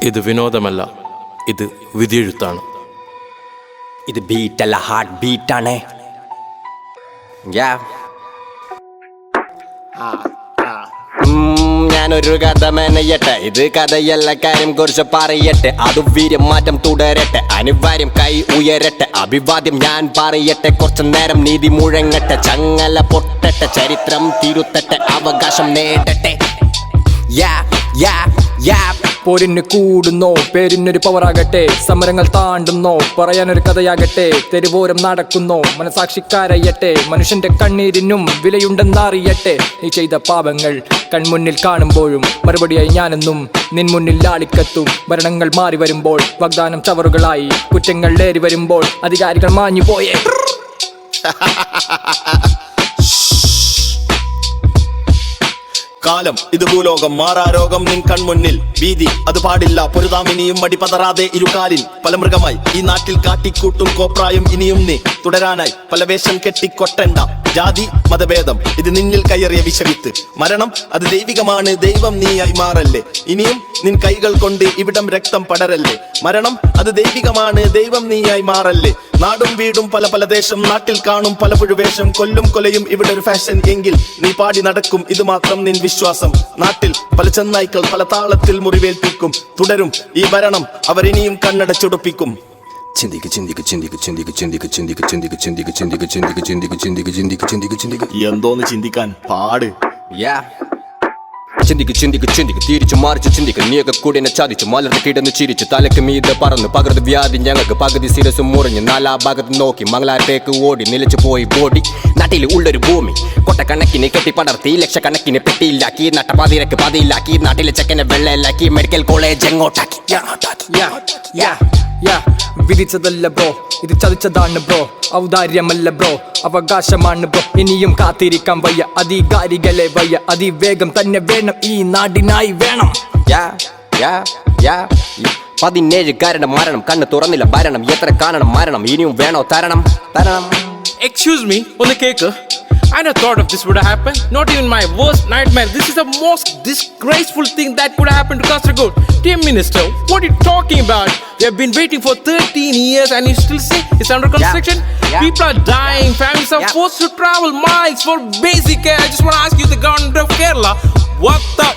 ഇത് വിനോദമല്ല, ഇത് വിധിയെഴുത്താണ്. ഇത് ബീറ്റല്ല, ഹാർട്ട് ബീറ്റാണ്. ഞാനൊരു കഥ മെനയട്ടെ, ഇത് കഥയല്ല കാര്യം കുറിച്ച് പറയട്ടെ. അത് വീര്യം മാറ്റം തുടരട്ടെ, അനിവാര്യം കൈ ഉയരട്ടെ. അഭിവാദ്യം ഞാൻ പറയട്ടെ, കുറച്ചു നേരം നീതി മുഴങ്ങട്ടെ. ചങ്ങല പൊട്ടട്ടെ, ചരിത്രം തിരുത്തട്ടെ, അവകാശം നേടട്ടെ. പോരിന് കൂടുന്നോ, പേരിനൊരു പവറാകട്ടെ. സമരങ്ങൾ താണ്ടുന്നോ, പറയാനൊരു കഥയാകട്ടെ. തെരുവോരം നടക്കുന്നോ, മനസാക്ഷിക്കാരയട്ടെ. മനുഷ്യന്റെ കണ്ണീരിനും വിലയുണ്ടെന്നറിയട്ടെ. നീ ചെയ്ത പാപങ്ങൾ കൺമുന്നിൽ കാണുമ്പോഴും മറുപടിയായി ഞാനെന്നും നിൻ മുന്നിൽ ലാളിക്കത്തും. ഭരണങ്ങൾ മാറി വരുമ്പോൾ വാഗ്ദാനം ചവറുകളായി, കുറ്റങ്ങൾ ഏറി വരുമ്പോൾ അധികാരികൾ മാഞ്ഞു പോയേ. കാലം ഇത് ഭൂലോകം, മാറാരോഗം നിൻ കൺമുന്നിൽ. ഭീതി അത് പാടില്ല, പൊരുതാമിനിയും മടിപതറാതെ ഇരുകാലിൽ. പല മൃഗമായി ഈ നാട്ടിൽ കാട്ടിക്കൂട്ടും കോപ്രായം ഇനിയും നീ തുടരാനായി പല വേഷം കെട്ടിക്കൊട്ടണ്ട. ജാതി മതഭേദം ഇത് നിന്നിൽ കയറിയ വിഷവിത്ത്. മരണം അത് ദൈവികമാണ്, ദൈവം നീയായി മാറല്ലേ. ഇനിയും നിൻ കൈകൾ കൊണ്ട് ഇവിടം രക്തം പടരല്ലേ. മരണം അത് ദൈവികമാണ്, ദൈവം നീയായി മാറല്ലേ. നാടും വീടും പല പല ദേശം, നാട്ടിൽ കാണും പല പുഴുവേഷം. കൊല്ലും കൊലയും ഇവിടെ ഒരു ഫാഷൻ എങ്കിൽ നീ പാടി നടക്കും, ഇത് മാത്രം നിൻ വിശ്വാസം. നാട്ടിൽ പല ചെന്നായ്ക്കൾ പല താളത്തിൽ മുറിവേൽപ്പിക്കും. തുടരും ഈ ഭരണം, അവരിനിയും കണ്ണടച്ചുടുപ്പിക്കും. ചിന്തിക്ക് ചിന്തിക്ക് ചിന്തിക്ക് ചിന്തിക്ക് ചിന്തിക്ക് ചിന്തിക്ക് ചിന്തിക്ക് ചിന്തിക്ക് ചിന്തിക്ക് ചിന്തിക്ക് ചിന്തിക്ക് ചിന്തിക്ക് ചിന്തിക്ക് ചിന്തിക്ക് ചിന്തിക്ക് എന്തോന്ന് ചിന്തിക്കാൻ, പാട്. ചിന്തിക്ക് ചിന്തിക്ക് ചിന്തിക്ക് തിരിച്ചു മറിച്ച് ചിന്തിക്ക്. നീയൊക്കെ കൂടിനെ ചതിച്ചു, മലർന്ന് കിടന്ന് ചിരിച്ചു. തലക്ക് മീതെ പറന്ന് പകർന്ന് വ്യാധി ഞങ്ങൾക്ക്. പകുതി ശിരസും മുറിഞ്ഞ് നാലാ ഭാഗത്ത് നോക്കി മംഗളാരത്തേക്ക് ഓടി നിലച്ചു പോയി ബോഡി. നാട്ടിൽ ഉള്ളൊരു ഭൂമി കൊട്ടക്കണക്കിന് കെട്ടിപ്പടർത്തി, ലക്ഷക്കണക്കിന് പെട്ടിയിലാക്കി. നട്ടപാതിരക്ക് പതിയിലാക്കി, നാട്ടിലെ ചെക്കനെ വെള്ളയിലാക്കി. മെഡിക്കൽ കോളേജ് എങ്ങോട്ടാക്കി. വിധിച്ചതല്ല ബ്രോ, ഇത് ചതിച്ചതാണ് ബ്രോ. ഔദാര്യമല്ല ബ്രോ, അവകാശമാണ് ബ്രോ. ഇനിയും കാത്തിരിക്കാൻ വയ്യ, അധികാരികളെ വയ്യ. അതിവേഗം തന്നെ വേണം, ഈ നാടിനായി വേണം. 17 മരണം, കണ്ണ് തുറന്നില്ല ഭരണം. എത്ര കാണണം മരണം, ഇനിയും വേണോ തരണം തരണം. Excuse me, ഒന്ന് cake. I never thought of this would have happened. Not even my worst nightmare. This is the most disgraceful thing that could have happened to Kasaragod. Dear Minister, what are you talking about? We have been waiting for 13 years and you still say it's under construction? People are dying. Families are forced to travel miles for basic care. I just want to ask you, the government of Kerala, what the...